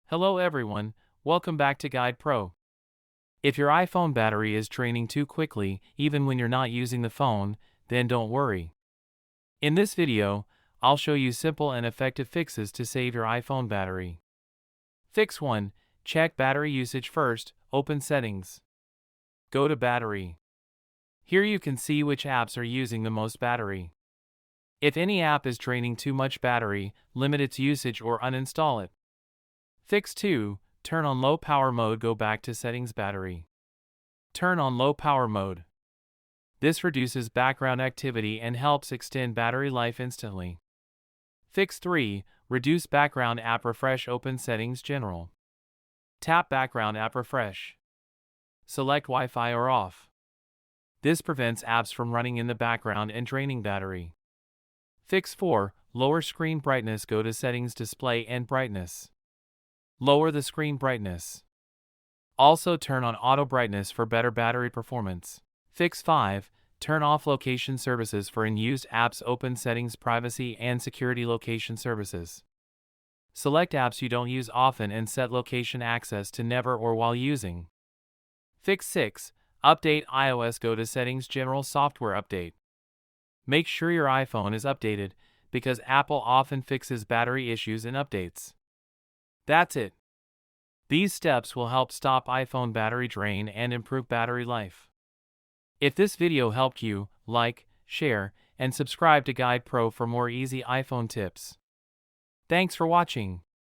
Hello everyone, welcome back to Guide Pro. If your iPhone battery is draining too quickly, even when you're not using the phone, then don't worry. In this video, I'll show you simple and effective fixes to save your iPhone battery. Fix 1. Check battery usage first, open Settings. Go to Battery. Here you can see which apps are using the most battery. If any app is draining too much battery, limit its usage or uninstall it. Fix 2. Turn on low power mode. Go back to Settings, Battery. Turn on low power mode. This reduces background activity and helps extend battery life instantly. Fix 3. Reduce background app refresh. Open Settings, General. Tap Background App Refresh. Select Wi-Fi or off. This prevents apps from running in the background and draining battery. Fix 4. Lower screen brightness. Go to Settings, Display and Brightness. Lower the screen brightness. Also turn on auto brightness for better battery performance. Fix 5. Turn off location services for unused apps. Open Settings, Privacy and Security, Location Services. Select apps you don't use often and set location access to never or while using. Fix 6. Update iOS. Go to Settings, General, Software Update. Make sure your iPhone is updated, because Apple often fixes battery issues in updates. That's it. These steps will help stop iPhone battery drain and improve battery life. If this video helped you, like, share, and subscribe to Guide Pro for more easy iPhone tips. Thanks for watching.